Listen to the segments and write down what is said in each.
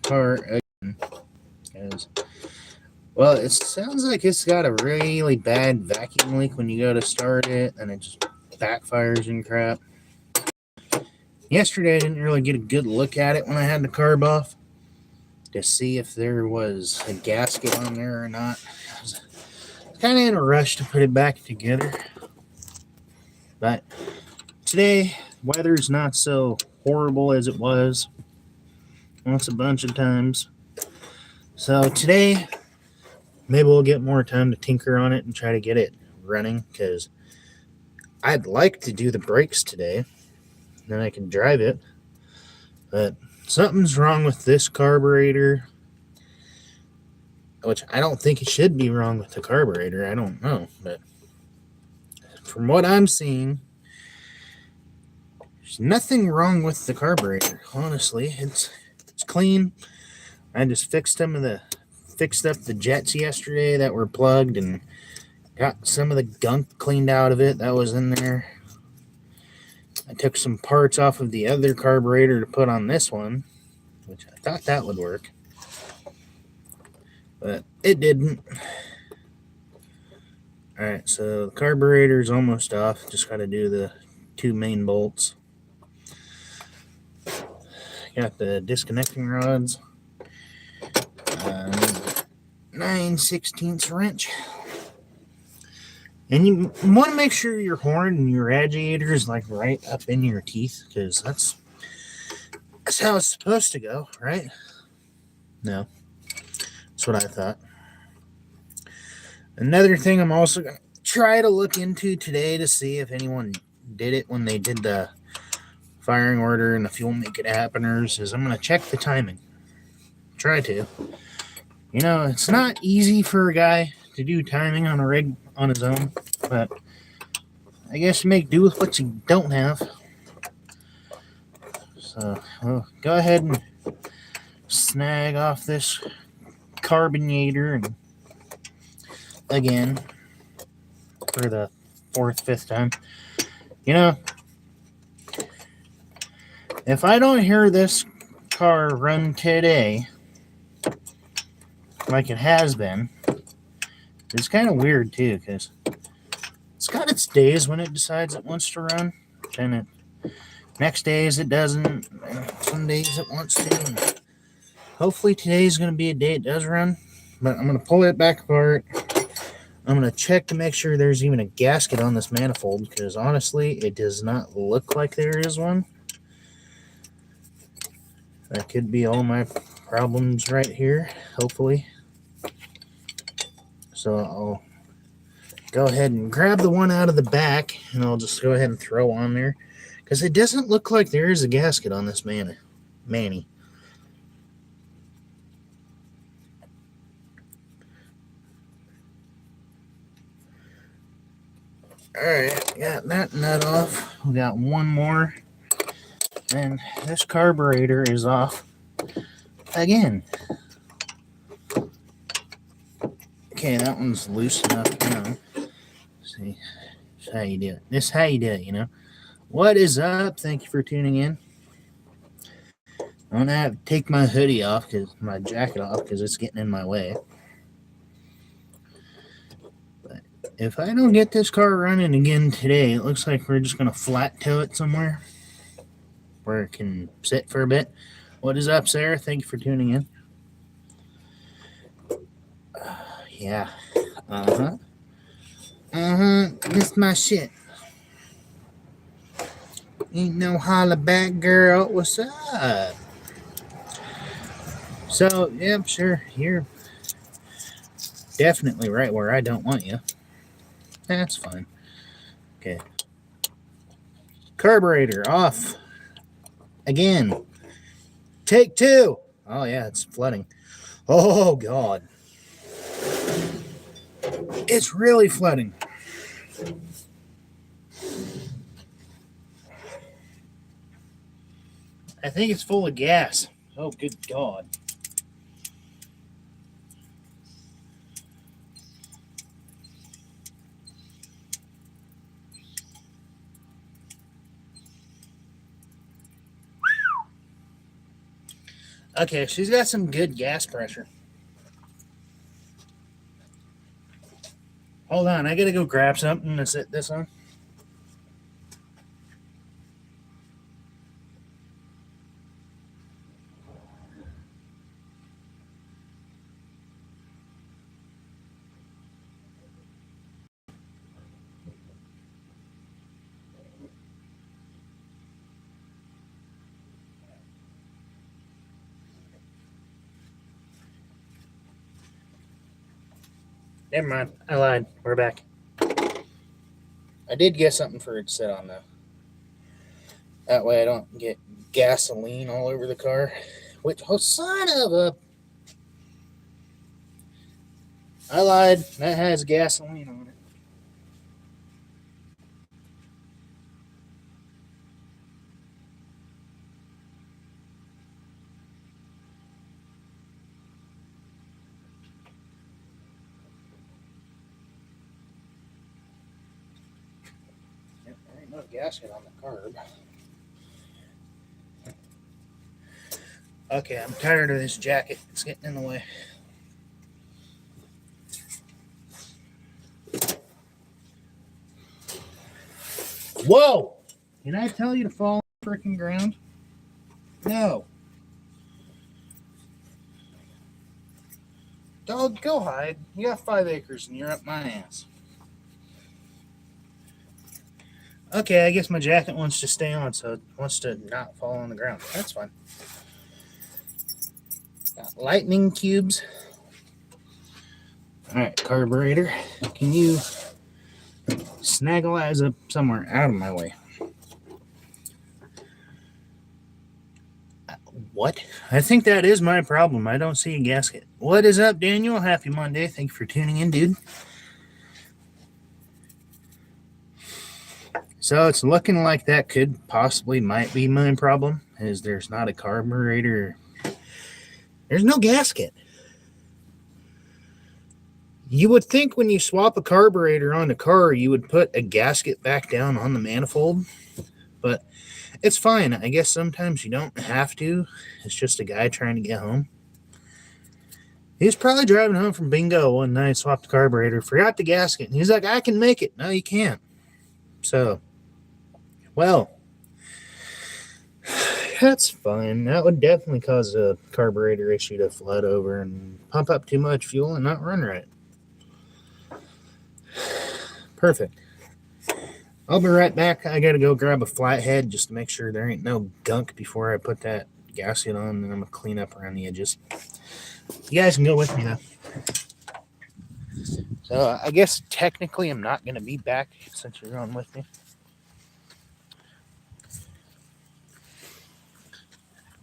car again. Because, well, it sounds like it's got a really bad vacuum leak when you go to start it, and it just backfires and crap. Yesterday, I didn't really get a good look at it when I had the carb off to see if there was a gasket on there or not. I was kind of in a rush to put it back together. But today, weather's not so horrible as it was once a bunch of times. So today, maybe we'll get more time to tinker on it and try to get it running, because I'd like to do the brakes today. Then I can drive it. But something's wrong with this carburetor, which I don't think it should be wrong with the carburetor. I don't know. But from what I'm seeing, there's nothing wrong with the carburetor. Honestly, it's clean. I just fixed up the jets yesterday that were plugged and got some of the gunk cleaned out of it that was in there. I took some parts off of the other carburetor to put on this one, which I thought that would work, but it didn't. Alright, so the carburetor's almost off. Just got to do the two main bolts. Got the disconnecting rods. 9/16 wrench. And you want to make sure your horn and your agitator is like right up in your teeth, because that's how it's supposed to go, right? No. That's what I thought. Another thing I'm also going to try to look into today to see if anyone did it when they did the firing order and the fuel make it happeners is I'm going to check the timing. Try to. You know, it's not easy for a guy to do timing on a rig on his own, but I guess you make do with what you don't have. So, we'll go ahead and snag off this carburetor and again for the fifth time. You know, if I don't hear this car run today like it has been, it's kind of weird too, because it's got its days when it decides it wants to run, and it next days it doesn't, and some days it wants to. And hopefully today's going to be a day it does run, but I'm going to pull it back apart. I'm going to check to make sure there's even a gasket on this manifold, because honestly, it does not look like there is one. That could be all my problems right here, hopefully. So I'll go ahead and grab the one out of the back, and I'll just go ahead and throw on there, because it doesn't look like there is a gasket on this Manny. Alright, got that nut off. We got one more. And this carburetor is off again. Okay, that one's loose enough now. Let's see. This is how you do it. This is how you do it, you know. What is up? Thank you for tuning in. I'm going to have to take my hoodie off, my jacket off, because it's getting in my way. But if I don't get this car running again today, it looks like we're just going to flat tow it somewhere where it can sit for a bit. What is up, Sarah? Thank you for tuning in. Yeah. This my shit. Ain't no holla back, girl. What's up? So, yeah, sure. You're definitely right where I don't want you. That's fine. Okay. Carburetor off. Again. Take two. Oh, yeah, it's flooding. Oh, God. It's really flooding. I think it's full of gas. Oh, good God. Okay, she's got some good gas pressure. Hold on, I gotta go grab something to sit this on. Never mind, I lied. We're back. I did get something for it to sit on though. That way I don't get gasoline all over the car. Which, oh son of a... I lied. That has gasoline on it. Yep, there ain't no gasket on the carb. Okay, I'm tired of this jacket. It's getting in the way. Whoa! Did I tell you to fall on the freaking ground? No. Dog, go hide. You got 5 acres and you're up my ass. Okay, I guess my jacket wants to stay on, so it wants to not fall on the ground. That's fine. Got lightning cubes. Alright, carburetor. Can you snaggle eyes up somewhere out of my way? What? I think that is my problem. I don't see a gasket. What is up, Daniel? Happy Monday. Thank you for tuning in, dude. So it's looking like that could possibly might be my problem, is there's not a carburetor. There's no gasket. You would think when you swap a carburetor on a car, you would put a gasket back down on the manifold, but it's fine. I guess sometimes you don't have to. It's just a guy trying to get home. He was probably driving home from bingo one night, swapped the carburetor, forgot the gasket, and he's like, I can make it. No, you can't. So, well, that's fine. That would definitely cause a carburetor issue to flood over and pump up too much fuel and not run right. Perfect. I'll be right back. I gotta go grab a flathead just to make sure there ain't no gunk before I put that gasket on, and I'm gonna clean up around the edges. You guys can go with me though. So I guess technically I'm not gonna be back since you're going with me.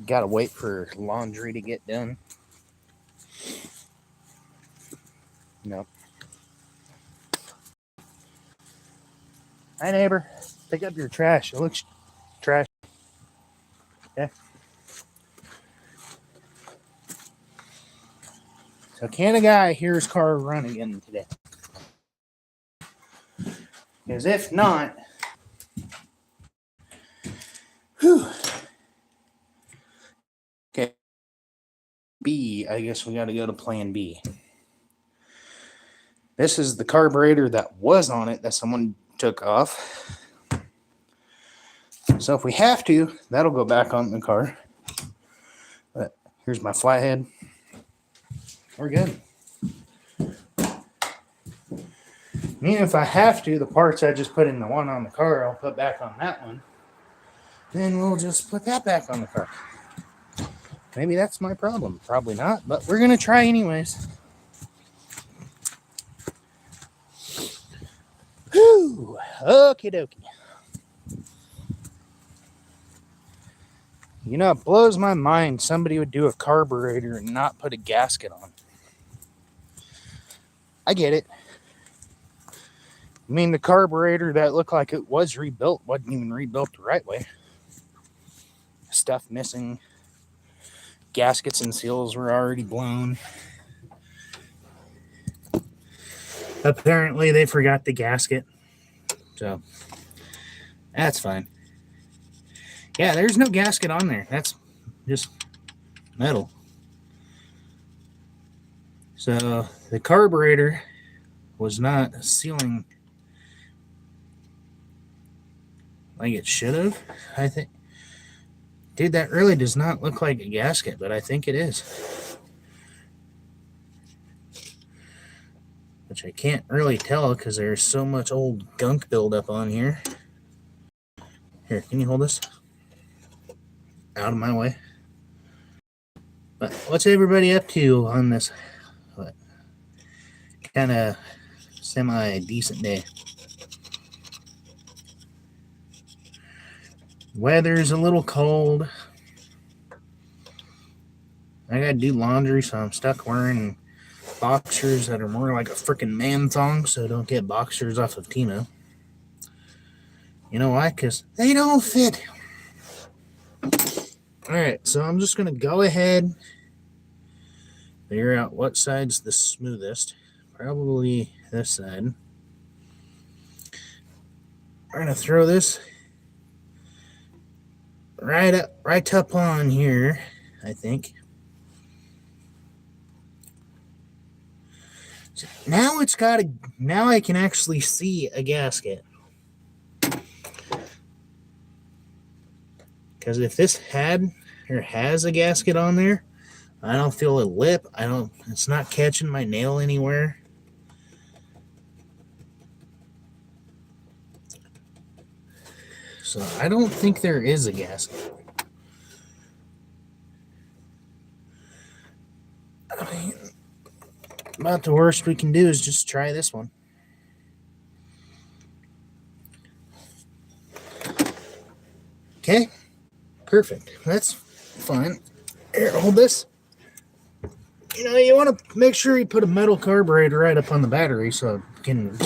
Gotta wait for laundry to get done. No. Hi, neighbor. Pick up your trash. It looks trash. Okay. So can a guy hear his car run again today? Because if not, whew. Okay. B, I guess we got to go to plan B. This is the carburetor that was on it that someone took off. So if we have to, that'll go back on the car. But here's my flathead. We're good. I mean, if I have to, the parts I just put in the one on the car, I'll put back on that one. Then we'll just put that back on the car. Maybe that's my problem. Probably not, but we're going to try anyways. Whew. Okie dokie. You know, it blows my mind somebody would do a carburetor and not put a gasket on. I get it. I mean, the carburetor that looked like it was rebuilt wasn't even rebuilt the right way. Stuff missing. Gaskets and seals were already blown. Apparently, they forgot the gasket. So, that's fine. Yeah, there's no gasket on there. That's just metal. So the carburetor was not sealing like it should have, I think. Dude, that really does not look like a gasket, but I think it is. Which I can't really tell because there's so much old gunk buildup on here. Here, can you hold this? Out of my way. But what's everybody up to on this kind of semi-decent day? Weather's a little cold. I gotta do laundry, so I'm stuck wearing boxers that are more like a freaking man thong, so don't get boxers off of Timo. You know why? Because they don't fit. Alright, so I'm just gonna go ahead, figure out what side's the smoothest. Probably this side. We're gonna throw this right up on here, I think. So now now I can actually see a gasket. Because if this has a gasket on there, I don't feel a lip. It's not catching my nail anywhere. So I don't think there is a gasket. I mean, about the worst we can do is just try this one. Okay, perfect. That's fine. Here, hold this. You know, you want to make sure you put a metal carburetor right up on the battery so it can...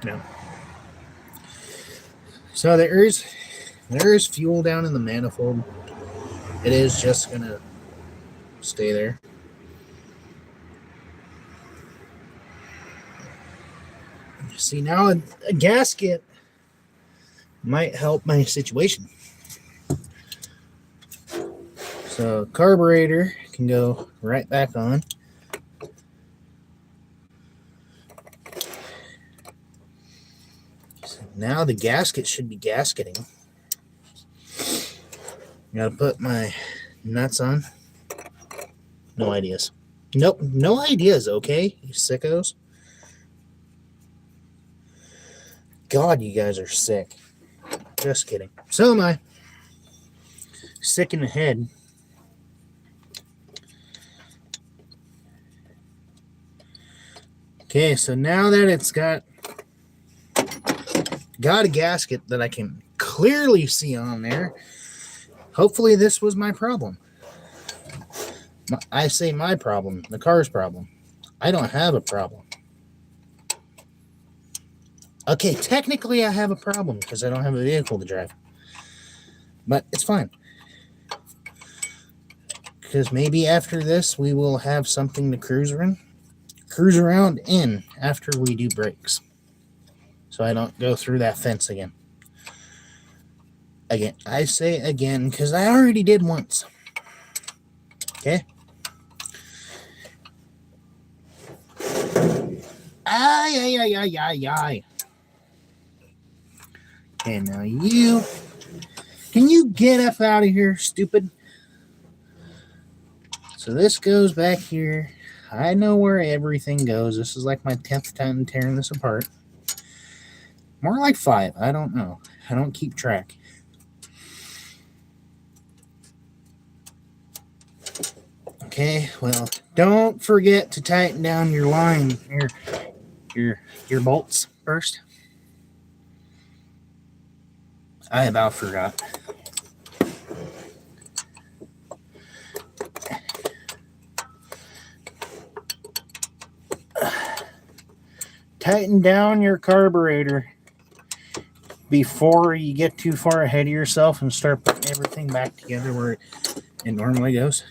No. So there is fuel down in the manifold. It is just going to stay there. See, now a gasket might help my situation. So carburetor can go right back on. So now the gasket should be gasketing. Gotta put my nuts on. No ideas. Nope, no ideas, okay, you sickos. God, you guys are sick. Just kidding. So am I. Sick in the head. Okay, so now that it's got a gasket that I can clearly see on there, hopefully this was my problem. I say my problem, the car's problem. I don't have a problem. Okay, technically I have a problem because I don't have a vehicle to drive. But it's fine. Because maybe after this we will have something to cruise around in after we do brakes. So I don't go through that fence again. Again, I say again because I already did once. Okay? Ay. Okay, now can you get up out of here, stupid? So this goes back here. I know where everything goes. This is like my 10th time tearing this apart. More like 5. I don't know. I don't keep track. Okay, well, don't forget to tighten down your line, your bolts first. I about forgot. Tighten down your carburetor before you get too far ahead of yourself and start putting everything back together where it normally goes.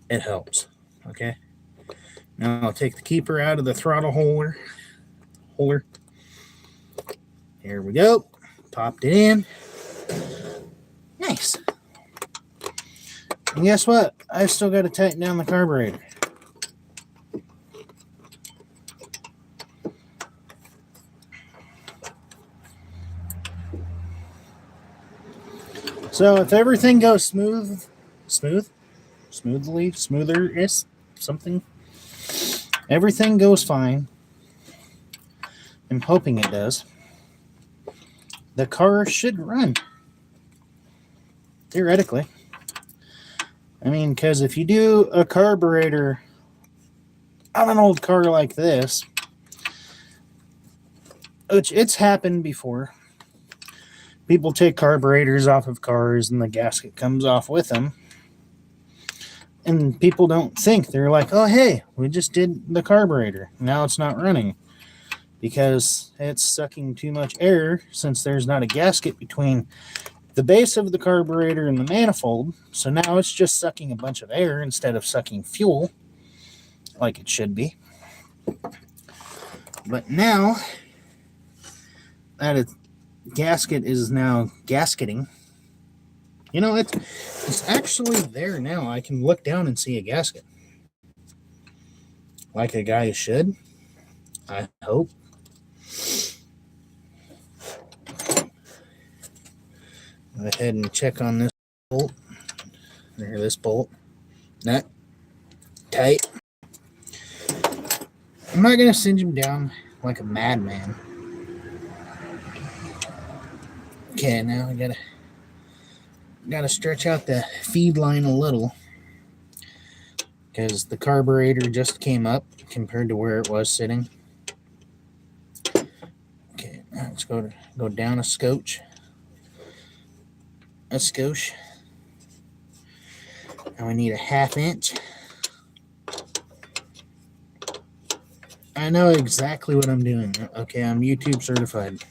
It helps. Okay. Now I'll take the keeper out of the throttle holder. Here we go. Popped it in. Nice. And guess what? I still got to tighten down the carburetor. So if everything goes smoother is something, everything goes fine, I'm hoping it does, the car should run. Theoretically. I mean, because if you do a carburetor on an old car like this, which it's happened before, people take carburetors off of cars and the gasket comes off with them. And people don't think. They're like, oh, hey, we just did the carburetor. Now it's not running because it's sucking too much air since there's not a gasket between the base of the carburetor and the manifold. So now it's just sucking a bunch of air instead of sucking fuel like it should be. But now that its gasket is now gasketing, you know, it's actually there now. I can look down and see a gasket. Like a guy should, I hope. Go ahead and check on this bolt. There, this bolt. Nut. Tight. I'm not going to cinch him down like a madman. Okay, now I gotta stretch out the feed line a little because the carburetor just came up compared to where it was sitting. Okay, now let's go down a skosh. And we need a 1/2 inch. I know exactly what I'm doing. Okay, I'm YouTube certified.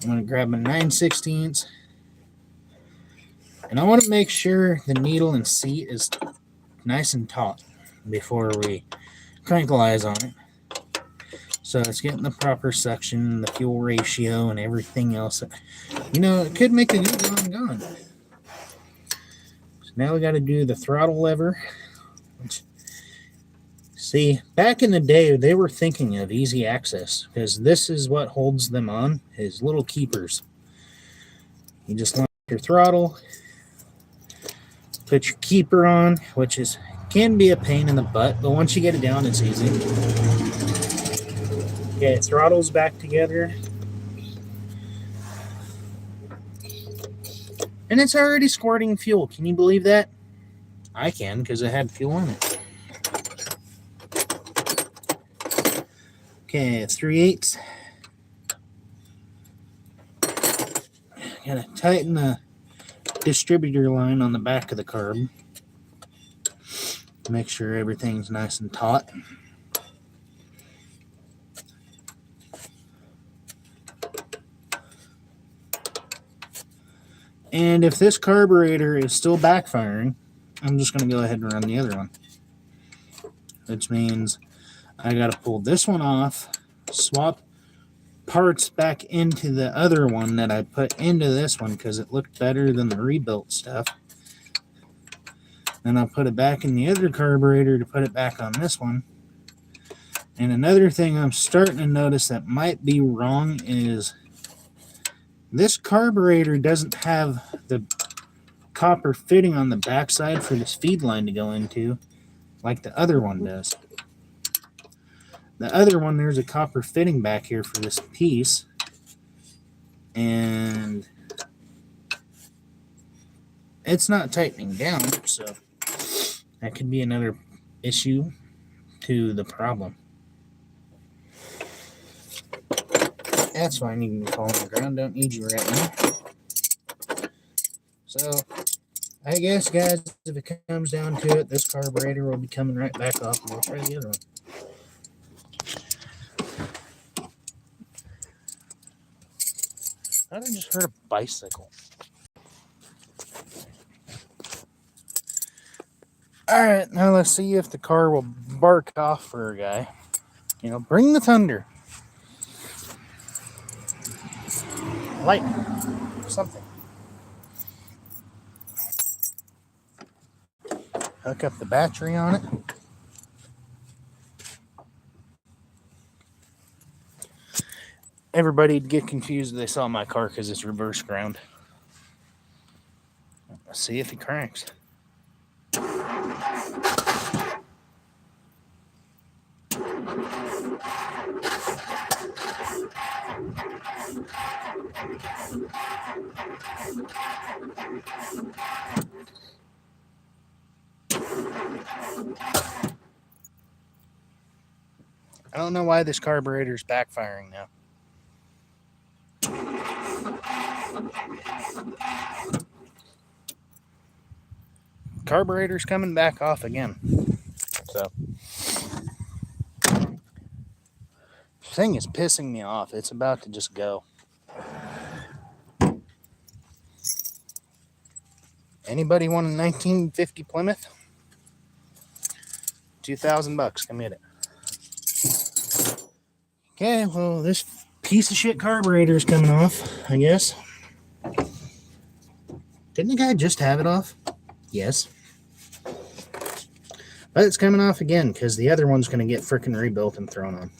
I'm going to grab my 9/16, and I want to make sure the needle and seat is nice and taut before we crankleize on it. So it's getting the proper suction, the fuel ratio, and everything else. You know, it could make the new gone. So now we got to do the throttle lever. See, back in the day, they were thinking of easy access because this is what holds them on, is little keepers. You just lock your throttle, put your keeper on, which can be a pain in the butt, but once you get it down, it's easy. Okay, throttle's back together. And it's already squirting fuel. Can you believe that? I can, because it had fuel in it. Okay, 3/8. Gotta tighten the distributor line on the back of the carb. Make sure everything's nice and taut. And if this carburetor is still backfiring, I'm just going to go ahead and run the other one. Which means I got to pull this one off, swap parts back into the other one that I put into this one because it looked better than the rebuilt stuff. Then I'll put it back in the other carburetor to put it back on this one. And another thing I'm starting to notice that might be wrong is this carburetor doesn't have the copper fitting on the backside for this feed line to go into like the other one does. The other one, there's a copper fitting back here for this piece. And it's not tightening down, so that could be another issue to the problem. That's fine, you can fall on the ground, don't need you right now. So, I guess, guys, if it comes down to it, this carburetor will be coming right back off, and we'll try the other one. I just heard a bicycle. Alright, now let's see if the car will bark off for a guy. You know, bring the thunder. Lightning. Something. Hook up the battery on it. Everybody'd get confused if they saw my car because it's reverse ground. Let's see if he cranks. I don't know why this carburetor's backfiring now. Carburetor's coming back off again. So, thing is pissing me off. It's about to just go. Anybody want a 1950 Plymouth? $2,000. Come get it. Okay, well, this piece of shit carburetor is coming off, I guess. Didn't the guy just have it off? Yes. But it's coming off again because the other one's going to get freaking rebuilt and thrown on.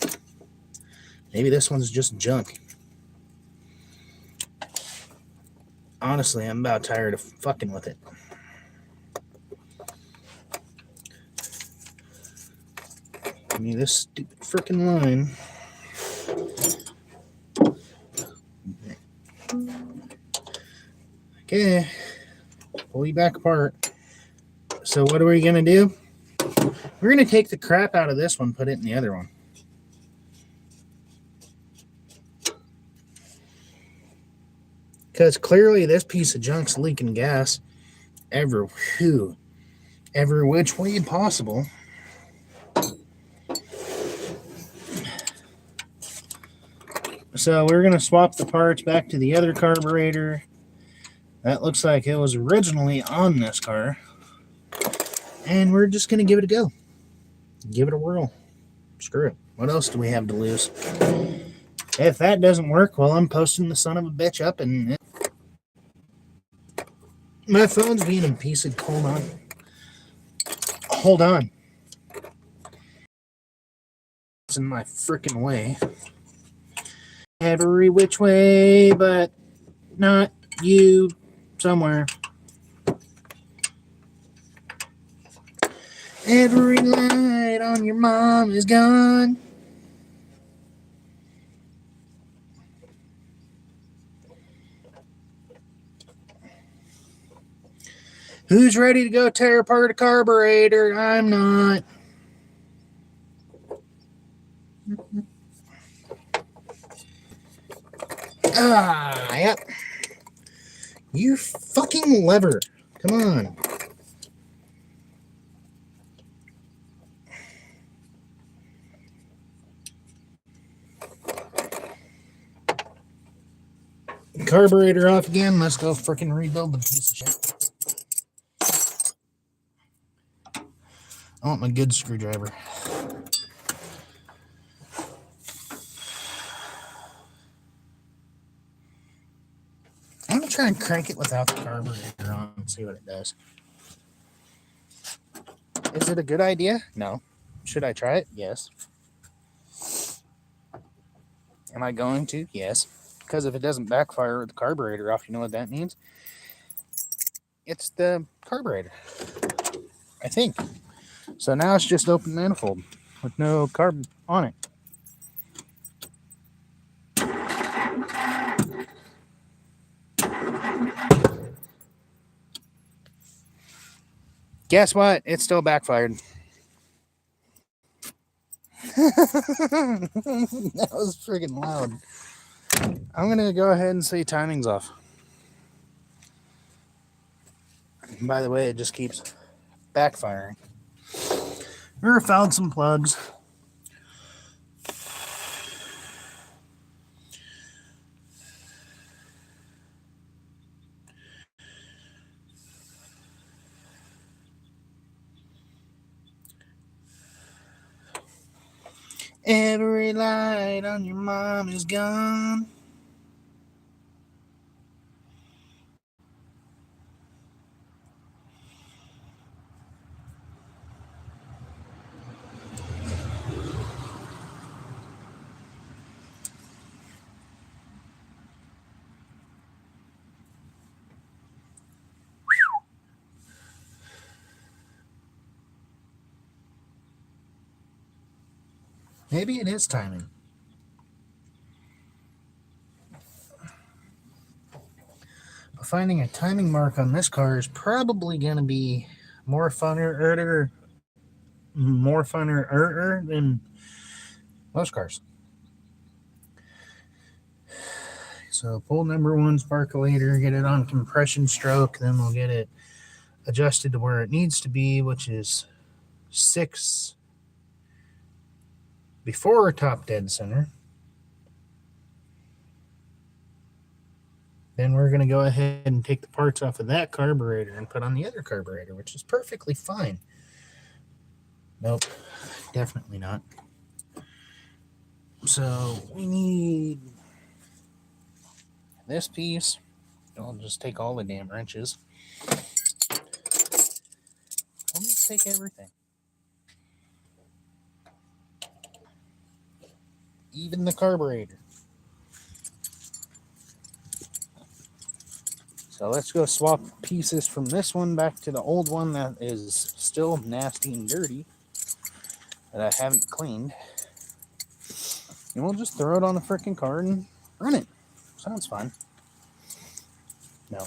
Maybe this one's just junk. Honestly, I'm about tired of fucking with it. Give me this stupid freaking line. Okay. Pull you back apart. So what are we going to do? We're going to take the crap out of this one, put it in the other one. Because clearly this piece of junk's leaking gas every which way possible. So we're going to swap the parts back to the other carburetor. That looks like it was originally on this car. And we're just going to give it a go. Give it a whirl. Screw it. What else do we have to lose? If that doesn't work, well, I'm posting the son of a bitch up and... My phone's being a piece of... Hold on. Hold on. It's in my freaking way. Every which way, but not you somewhere. Every light on your mom is gone. Who's ready to go tear apart a carburetor? I'm not. Yep. You fucking lever. Come on. Carburetor off again. Let's go freaking rebuild the piece of shit. I want my good screwdriver. I'm going to try and crank it without the carburetor on and see what it does. Is it a good idea? No. Should I try it? Yes. Am I going to? Yes. Because if it doesn't backfire with the carburetor off, you know what that means? It's the carburetor. I think. So now it's just open manifold with no carb on it. Guess what? It still backfired. That was friggin' loud. I'm going to go ahead and say timing's off. And by the way, it just keeps backfiring. We found some plugs. Every light on your mom is gone. Maybe it is timing. But finding a timing mark on this car is probably going to be more funner than most cars. So pull number one sparkulator, get it on compression stroke, then we'll get it adjusted to where it needs to be, which is 6 before top dead center. Then we're going to go ahead and take the parts off of that carburetor and put on the other carburetor, which is perfectly fine. Nope, definitely not. So we need this piece. I'll just take all the damn wrenches. I'll just take everything. Even the carburetor. So let's go swap pieces from this one back to the old one that is still nasty and dirty that I haven't cleaned. And we'll just throw it on the freaking car and run it. Sounds fun. No.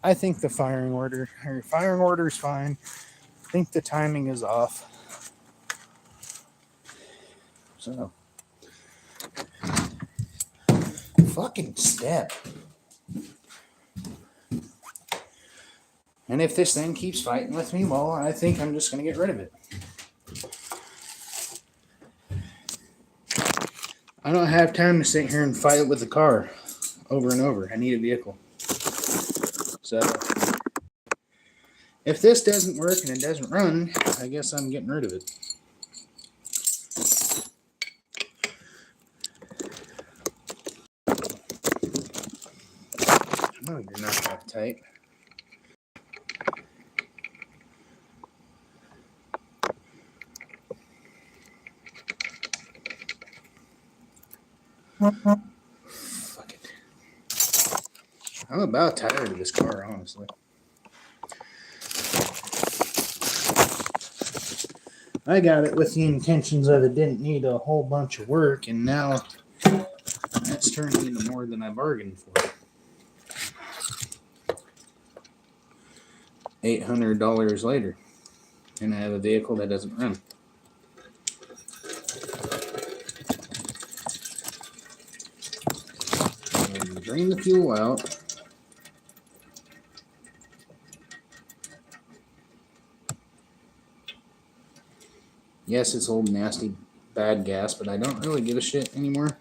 I think the firing order is fine. I think the timing is off. So fucking step. And if this thing keeps fighting with me, well, I think I'm just going to get rid of it. I don't have time to sit here and fight with the car over and over. I need a vehicle. So if this doesn't work and it doesn't run, I guess I'm getting rid of it. No, you're not that tight. Fuck it. I'm about tired of this car, honestly. I got it with the intentions of it didn't need a whole bunch of work, and now that's turning into more than I bargained for. $800 later, and I have a vehicle that doesn't run. And drain the fuel out. Yes, it's old, nasty, bad gas, but I don't really give a shit anymore.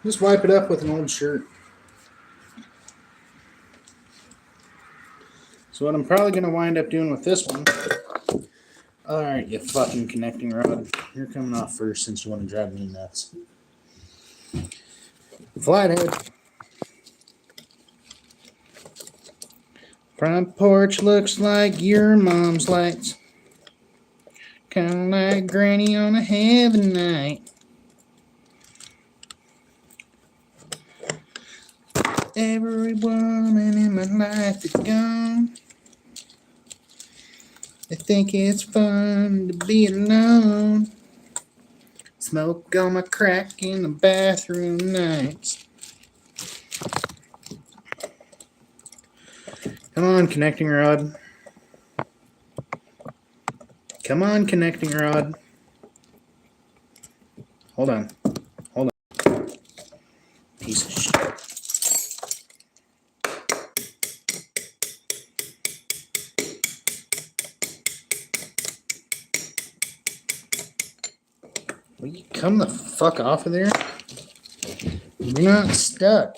Just wipe it up with an old shirt. So what I'm probably going to wind up doing with this one... Alright, you fucking connecting rod. You're coming off first since you want to drive me nuts. Flathead. Front porch looks like your mom's lights. Kinda like Granny on a heavy night. Every woman in my life is gone. I think it's fun to be alone. Smoke on my crack in the bathroom nights. Come on, connecting rod. Come on, connecting rod. Hold on. Hold on. Piece of shit. Will you come the fuck off of there? You're not stuck.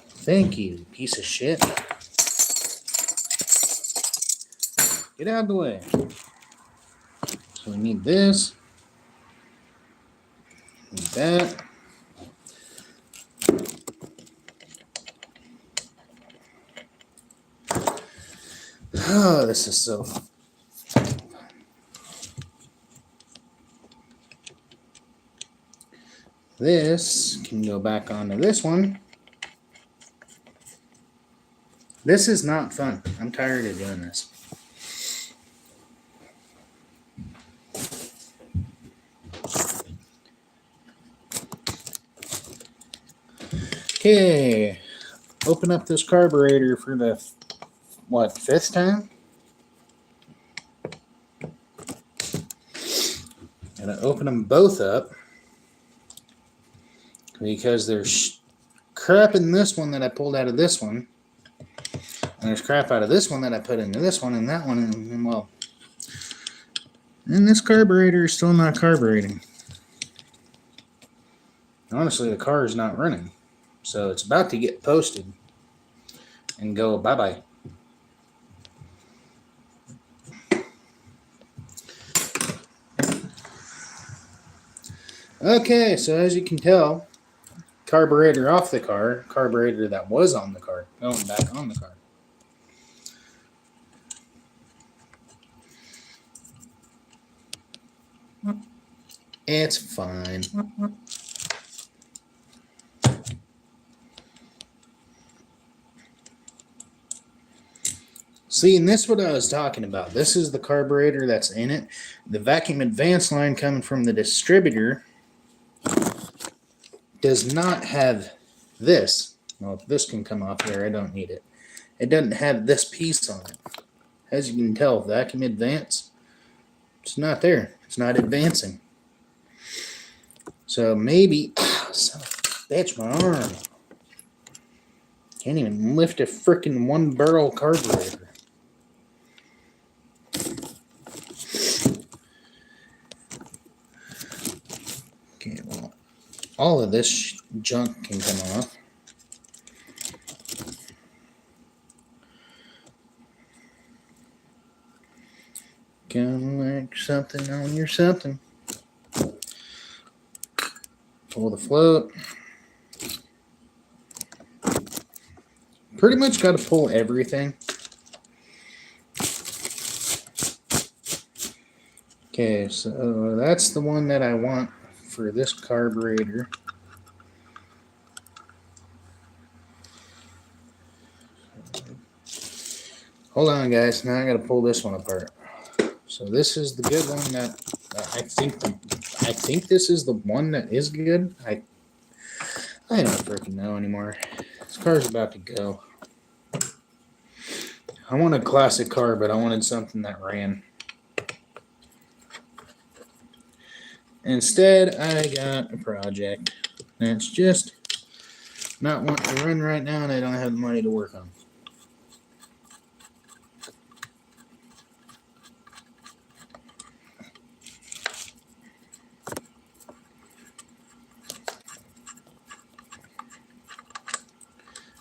Thank you, piece of shit. Get out of the way. So we need this. Need that. Oh, this is so... this can go back onto this one. This is not fun. I'm tired of doing this. Okay, open up this carburetor for the, fifth time? Gotta open them both up because there's crap in this one that I pulled out of this one, and there's crap out of this one that I put into this one and that one, and well, and this carburetor is still not carbureting. Honestly, the car is not running. So it's about to get posted and go bye-bye. Okay, so as you can tell, carburetor off the car, carburetor that was on the car, going back on the car. It's fine. See, and this is what I was talking about. This is the carburetor that's in it. The vacuum advance line coming from the distributor does not have this. Well, if this can come off there, I don't need it. It doesn't have this piece on it. As you can tell, vacuum advance, it's not there. It's not advancing. So maybe, son of a bitch, my arm. Can't even lift a freaking one barrel carburetor. Okay, well, all of this junk can come off. Come like something on your something. Pull the float. Pretty much got to pull everything. Okay, so that's the one that I want for this carburetor. Hold on, guys. Now I got to pull this one apart. So this is the good one that I think this is the one that is good. I don't freaking know anymore. This car's about to go. I want a classic car, but I wanted something that ran. Instead, I got a project that's just not wanting to run right now, and I don't have the money to work on.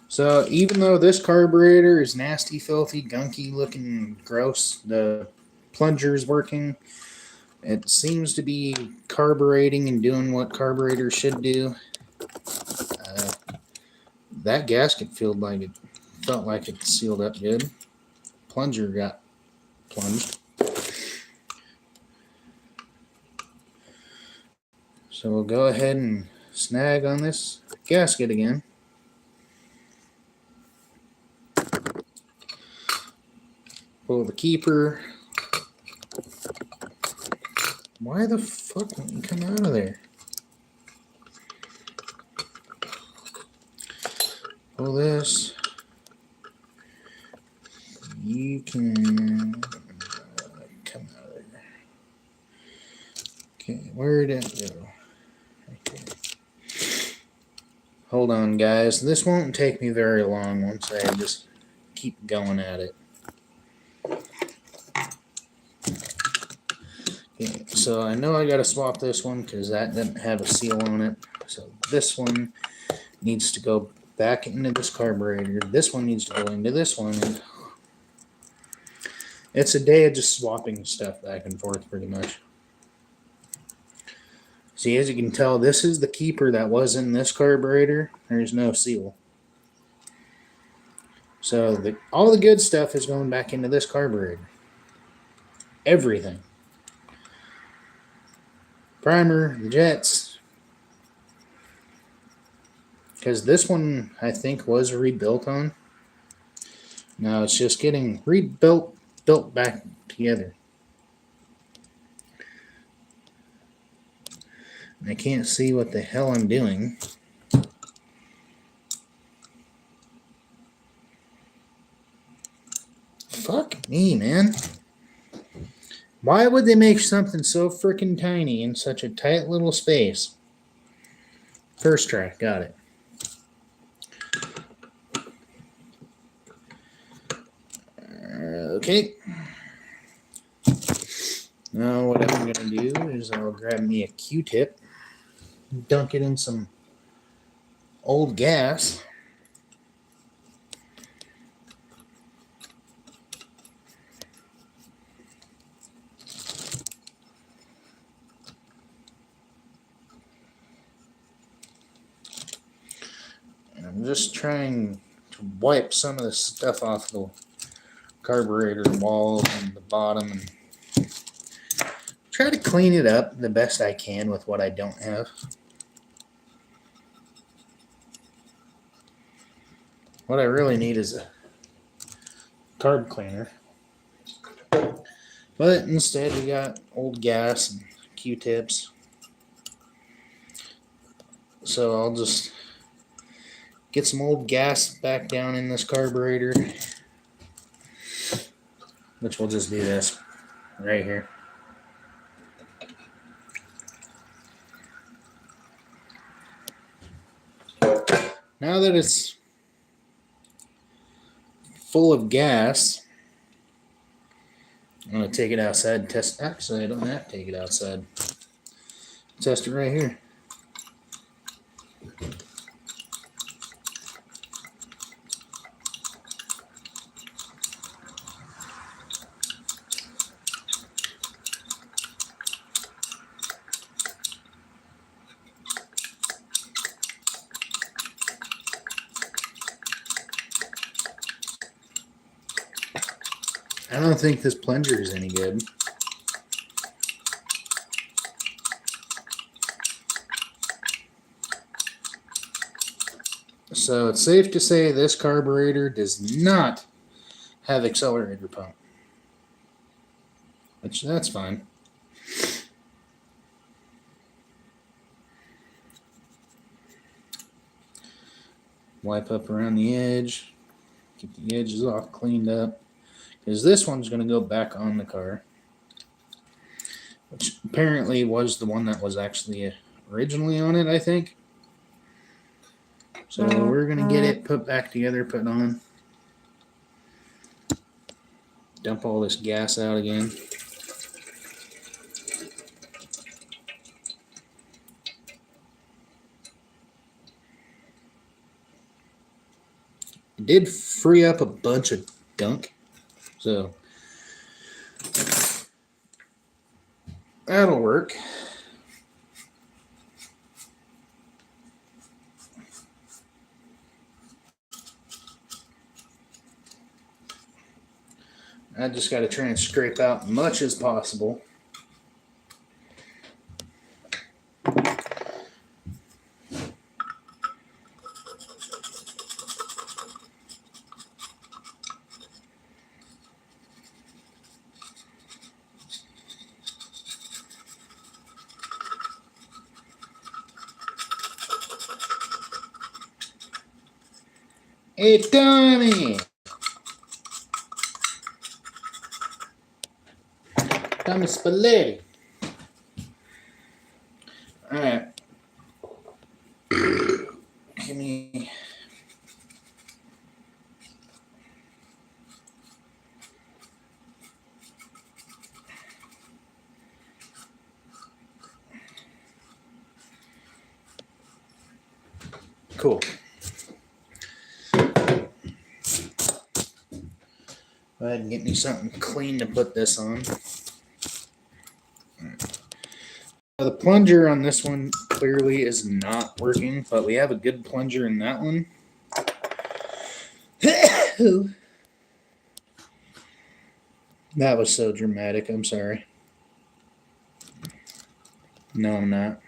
So even though this carburetor is nasty, filthy, gunky looking, gross, the plunger's working. It seems to be carbureting and doing what carburetors should do. That gasket felt like it sealed up good. Plunger got plunged. So we'll go ahead and snag on this gasket again. Pull the keeper. Why the fuck won't you come out of there? Pull this. You can come out of there. Okay, where did it go? Okay. Hold on, guys. This won't take me very long once I just keep going at it. Okay, so I know I got to swap this one because that didn't have a seal on it. So this one needs to go back into this carburetor. This one needs to go into this one. And it's a day of just swapping stuff back and forth pretty much. See, as you can tell, this is the keeper that was in this carburetor. There's no seal. So all the good stuff is going back into this carburetor. Everything. Primer, the jets, because this one I think was rebuilt on. Now it's just getting built back together. And I can't see what the hell I'm doing. Fuck me, man. Why would they make something so freaking tiny in such a tight little space? First try, got it. Okay. Now what I'm going to do is I'll grab me a Q-tip, dunk it in some old gas. And I'm just trying to wipe some of the stuff off the carburetor walls and the bottom and try to clean it up the best I can with what I don't have. What I really need is a carb cleaner. But instead we got old gas and Q-tips. So I'll just get some old gas back down in this carburetor, which we'll just do this right here. Now that it's full of gas, I'm going to take it outside and test. Actually, I don't have to take it outside. Test it right here. I don't think this plunger is any good. So it's safe to say this carburetor does not have accelerator pump. Which, that's fine. Wipe up around the edge. Keep the edges all cleaned up. Because this one's going to go back on the car. Which apparently was the one that was actually originally on it, I think. So we're going to get it put back together, put on. Dump all this gas out again. It did free up a bunch of gunk. So that'll work. I just got to try and scrape out much as possible. Hey, Tommy! Tommy Spalletti. Alright. Give me... Cool. Go ahead and get me something clean to put this on. The plunger on this one clearly is not working, but we have a good plunger in that one. That was so dramatic. I'm sorry. No, I'm not.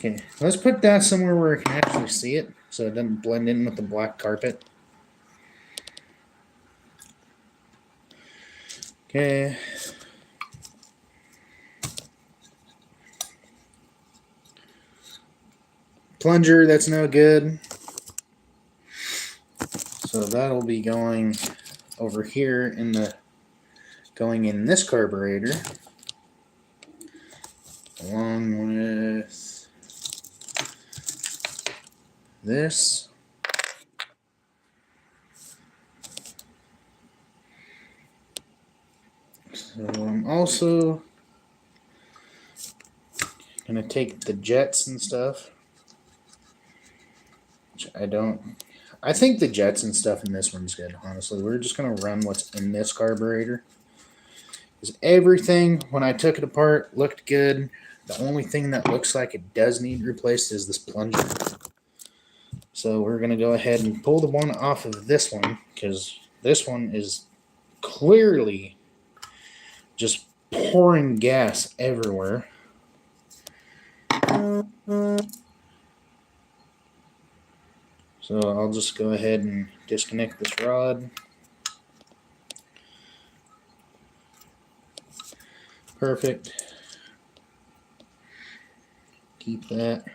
Okay, let's put that somewhere where I can actually see it so it doesn't blend in with the black carpet. Okay. Plunger, that's no good. So that'll be going over here in the going in this carburetor along with this. So I'm also gonna take the jets and stuff, which I think the jets and stuff in this one's good, honestly. We're just gonna run what's in this carburetor. Because everything, when I took it apart, looked good. The only thing that looks like it does need replaced is this plunger. So we're gonna go ahead and pull the one off of this one, because this one is clearly just pouring gas everywhere. So I'll just go ahead and disconnect this rod. Perfect. Keep that.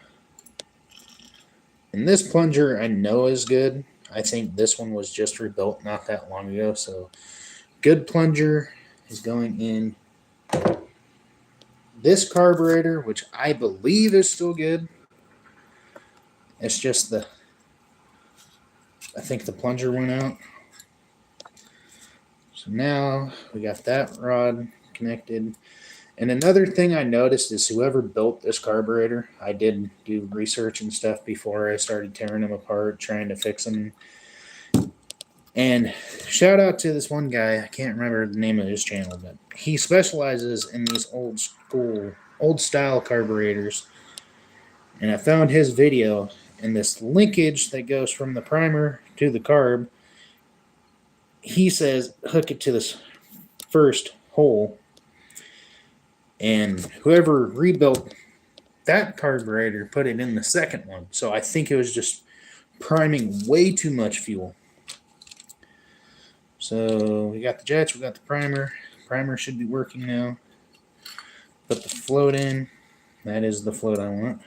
And this plunger I know is good. I think this one was just rebuilt not that long ago. So good plunger is going in this carburetor, which I believe is still good. It's just I think the plunger went out. So now we got that rod connected. And another thing I noticed is whoever built this carburetor, I did do research and stuff before I started tearing them apart, trying to fix them. And shout out to this one guy, I can't remember the name of his channel, but he specializes in these old style carburetors. And I found his video, and this linkage that goes from the primer to the carb, he says hook it to this first hole. And whoever rebuilt that carburetor put it in the second one. So I think it was just priming way too much fuel. So we got the jets, we got the primer. Primer should be working now. Put the float in. That is the float I want.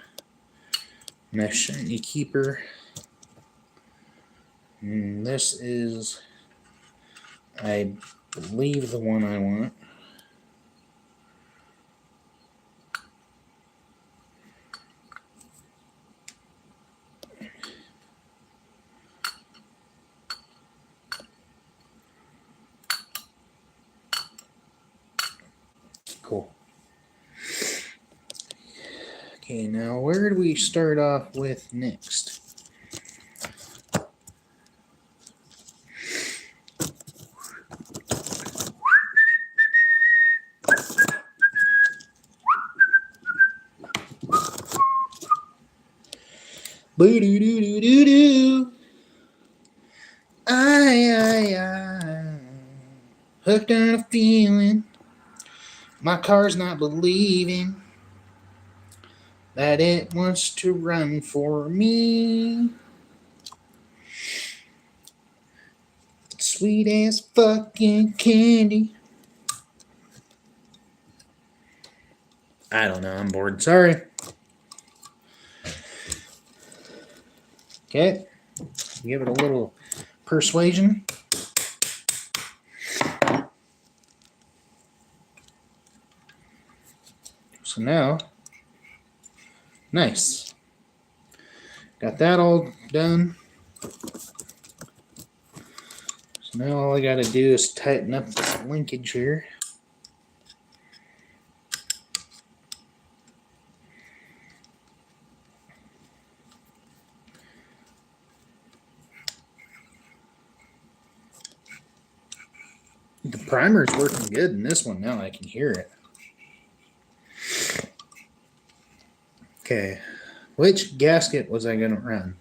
Nice shiny keeper. And this is, I believe, the one I want. Cool. Okay, now where do we start off with next? Boo-doo-doo-doo-doo-doo. I hooked on a feeling. My car's not believing that it wants to run for me. Sweet as fucking candy. I don't know, I'm bored. Sorry. Okay. Give it a little persuasion. So now, nice. Got that all done. So now all I gotta do is tighten up this linkage here. The primer's working good in this one now. I can hear it. Okay, which gasket was I going to run?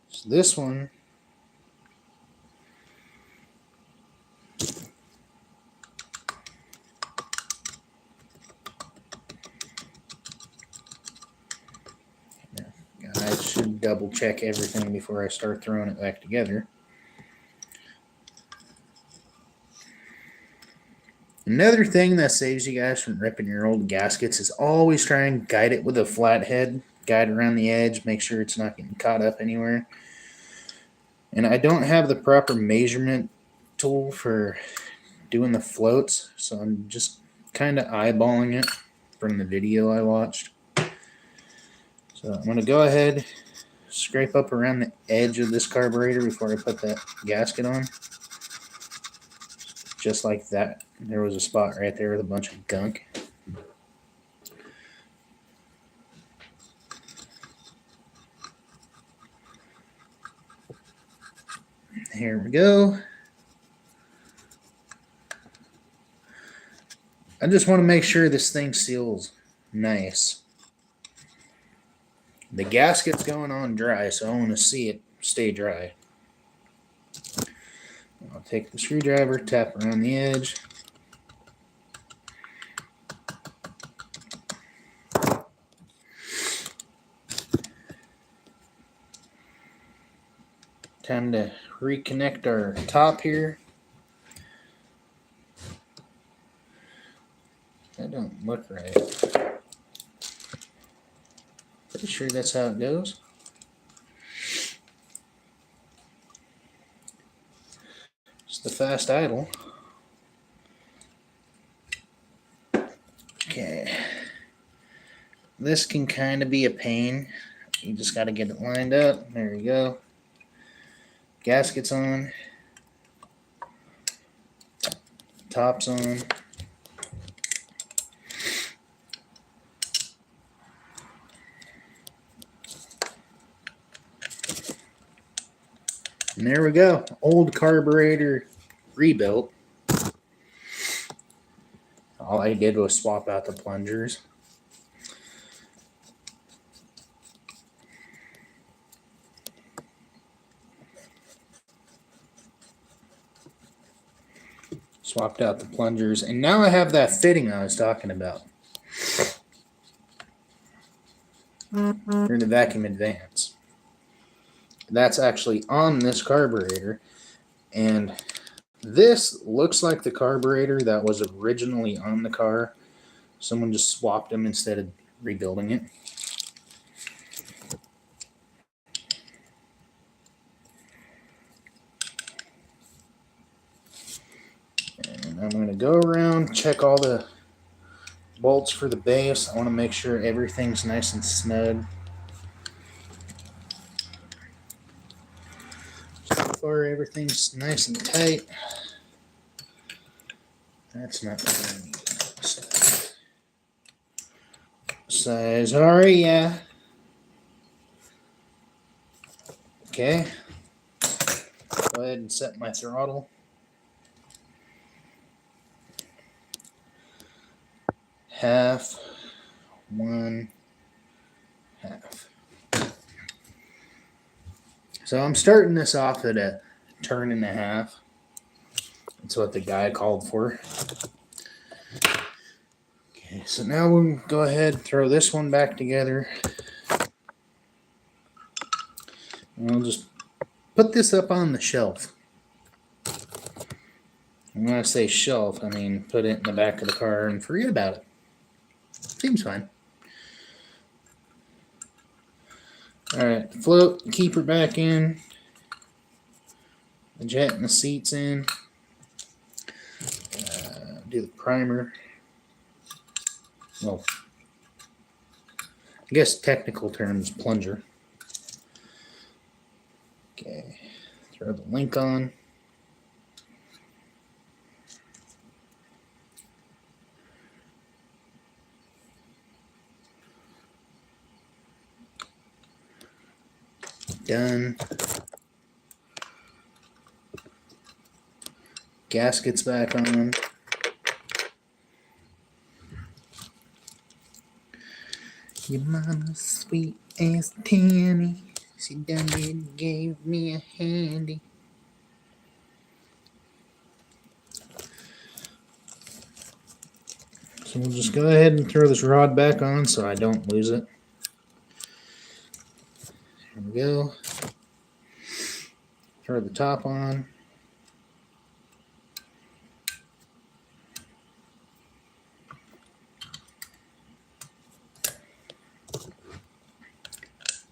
So this one. double check everything before I start throwing it back together. Another thing that saves you guys from ripping your old gaskets is always try and guide it with a flat head. Guide around the edge, make sure it's not getting caught up anywhere. And I don't have the proper measurement tool for doing the floats, so I'm just kind of eyeballing it from the video I watched. So I'm going to go ahead, scrape up around the edge of this carburetor before I put that gasket on. Just like that. There was a spot right there with a bunch of gunk. Here we go. I just want to make sure this thing seals nice. The gasket's going on dry, so I want to see it stay dry. I'll take the screwdriver, tap around the edge. Time to reconnect our top here. That don't look right. Pretty sure that's how it goes. Just the fast idle. Okay. This can kind of be a pain. You just got to get it lined up. There you go. Gasket's on. Top's on. And there we go. Old carburetor rebuilt. All I did was swap out the plungers. Swapped out the plungers, and now I have that fitting I was talking about. For the vacuum advance. That's actually on this carburetor, and this looks like the carburetor that was originally on the car. Someone just swapped them instead of rebuilding it. And I'm going to go around, check all the bolts for the base. I want to make sure everything's nice and snug. So far, everything's nice and tight. That's not what I need. Size R, yeah. Okay. Go ahead and set my throttle. Half, 1, half. So I'm starting this off at a 1.5 turns. That's what the guy called for. Okay, so now we'll go ahead and throw this one back together. And I'll just put this up on the shelf. And when I say shelf, I mean put it in the back of the car and forget about it. Seems fine. Alright, float, keeper back in. The jet and the seats in. Do the primer. Well, I guess technical terms, plunger. Okay, throw the link on. Done. Gaskets back on. Your mama's sweet as Tammy. She done it, gave me a handy. So we'll just go ahead and throw this rod back on so I don't lose it. There we go. Throw the top on.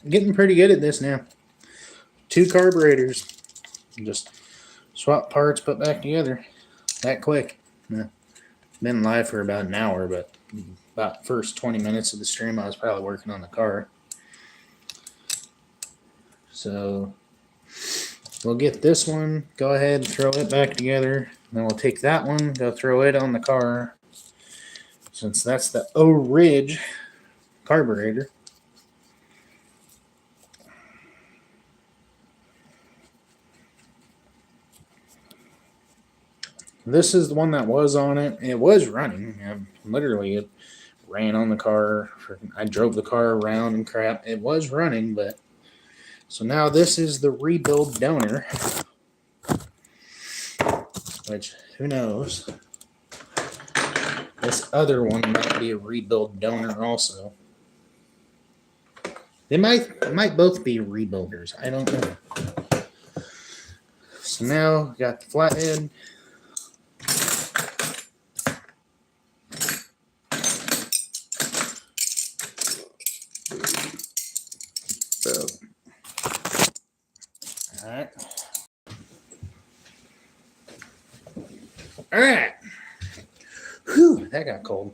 I'm getting pretty good at this now. 2 carburetors. Just swap parts, put back together. That quick. Yeah. Been live for about an hour, but about first 20 minutes of the stream, I was probably working on the car. So we'll get this one, go ahead and throw it back together. Then we'll take that one, go throw it on the car. Since that's the O-Ridge carburetor. This is the one that was on it. It was running. Literally, it ran on the car. I drove the car around and crap. It was running, but... So now this is the rebuild donor. Which, who knows? This other one might be a rebuild donor also. They might both be rebuilders. I don't know. So now, got the flathead. Alright. Whew, that got cold.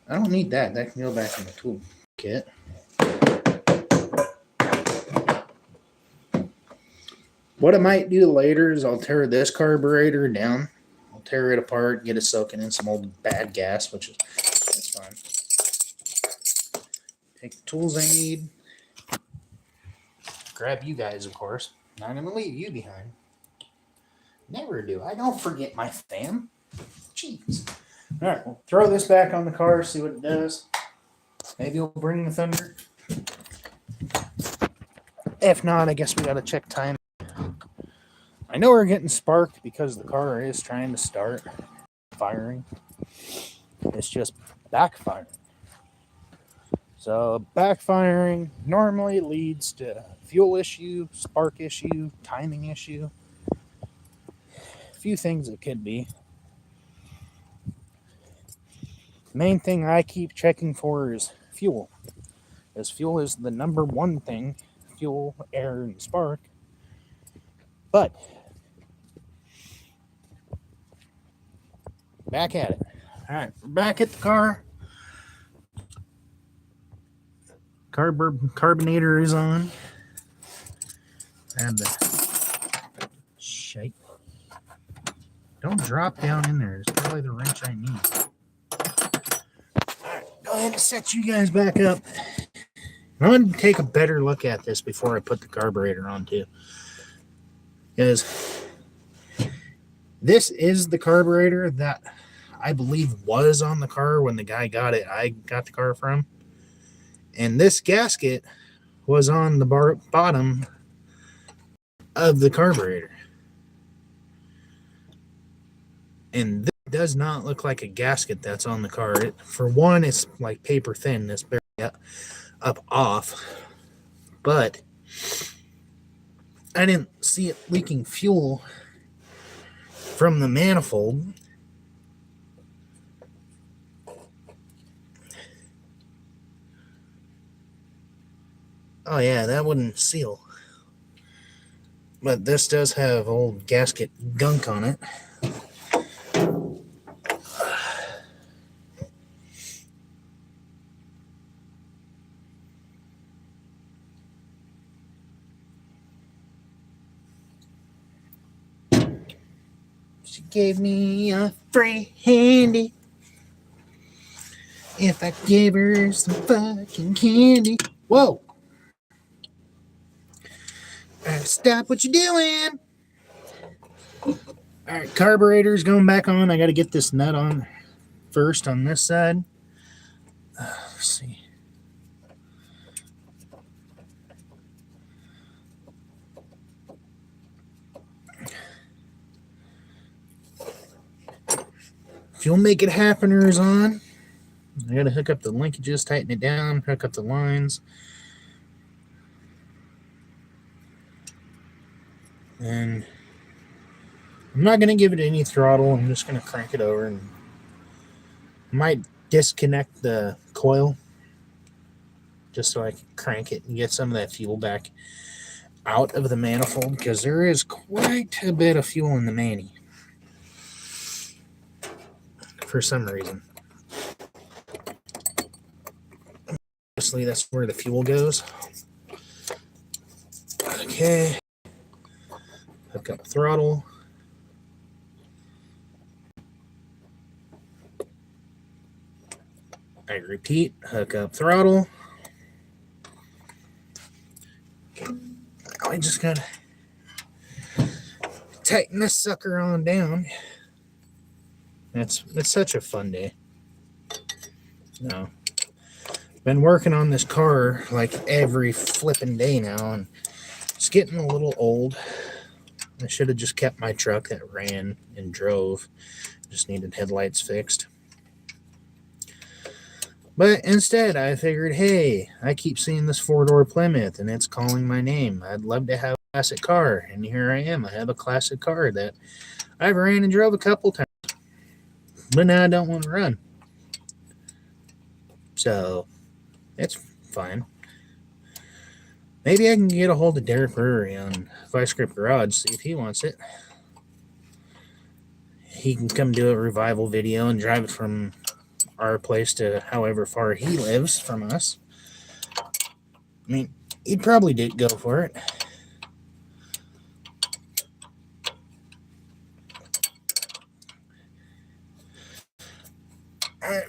I don't need that. That can go back in the tool kit. What I might do later is I'll tear this carburetor down. I'll tear it apart, get it soaking in some old bad gas, which is that's fine. Take the tools I need. Grab you guys, of course. Not going to leave you behind. Never do. I don't forget my fam. Jeez. All right, we'll throw this back on the car, see what it does. Maybe we'll bring the thunder. If not, I guess we got to check time. I know we're getting sparked because the car is trying to start firing. It's just backfiring. So backfiring normally leads to fuel issue, spark issue, timing issue. A few things it could be. Main thing I keep checking for is fuel. As fuel is the number one thing. Fuel, air, and spark. But back at it. All right, we're back at the car. Carbonator is on. And the shake. Don't drop down in there. It's probably the wrench I need. All right, go ahead and set you guys back up. I'm going to take a better look at this before I put the carburetor on too. Because this is the carburetor that I believe was on the car when the guy got it. I got the car from. And this gasket was on the bottom of the carburetor. And this does not look like a gasket that's on the car. For one, it's like paper thin. It's barely up off. But I didn't see it leaking fuel from the manifold. Oh yeah, that wouldn't seal. But this does have old gasket gunk on it. She gave me a free handy. If I gave her some fucking candy. Whoa. Stop what you're doing. All right, carburetor's going back on. I got to get this nut on first on this side. Let's see. Fuel make it happeners on. I got to hook up the linkages, tighten it down, hook up the lines. And I'm not going to give it any throttle. I'm just going to crank it over and might disconnect the coil just so I can crank it and get some of that fuel back out of the manifold, because there is quite a bit of fuel in the mani for some reason. Obviously, that's where the fuel goes. Okay. Hook up throttle. I repeat, hook up throttle. I just gotta tighten this sucker on down. It's such a fun day. No. Been working on this car like every flipping day now, and it's getting a little old. I should have just kept my truck that ran and drove. Just needed headlights fixed. But instead, I figured, hey, I keep seeing this 4-door Plymouth, and it's calling my name. I'd love to have a classic car, and here I am. I have a classic car that I've ran and drove a couple times, but now I don't want to run. So, it's fine. Maybe I can get a hold of Derek Brewery on Vice Grip Garage, see if he wants it. He can come do a revival video and drive it from our place to however far he lives from us. I mean, he'd probably go for it.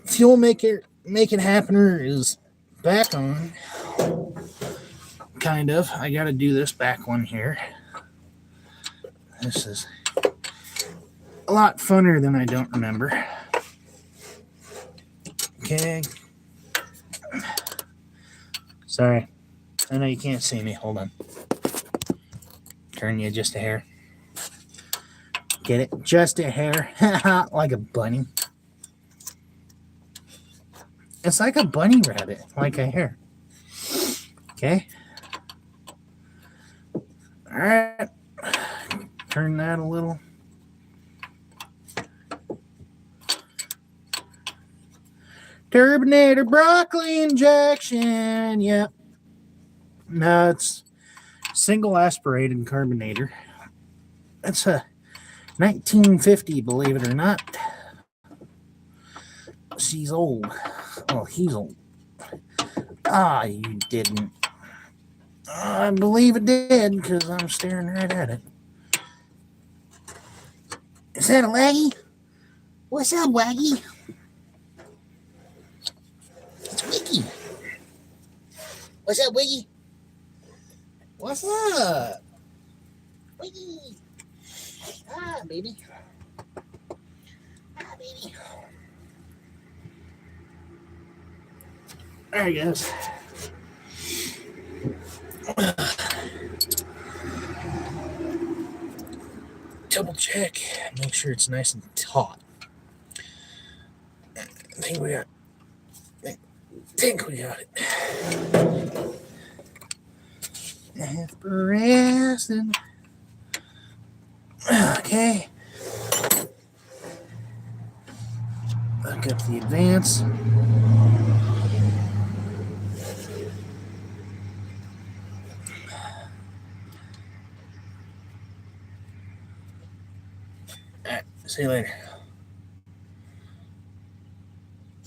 Fuel Make It Happener is back on. Kind of. I got to do this back one here. This is a lot funner than I don't remember. Okay. Sorry. I know you can't see me. Hold on. Turn you just a hair. Get it? Just a hair. Like a bunny. It's like a bunny rabbit. Like a hair. Okay. Alright. Turn that a little. Turbinator broccoli injection. Yep. No, it's single aspirated carbonator. That's a 1950, believe it or not. She's old. Oh, he's old. Ah, you didn't. I believe it did, because I'm staring right at it. Is that a Waggy? What's up, Waggy? It's Wiggy. What's up, Wiggy? What's up? Wiggy. Ah, baby. Ah, baby. There he goes. Double check. Make sure it's nice and taut. I think we got it. Aspiration. Okay. Look up the advance. All right. See you later.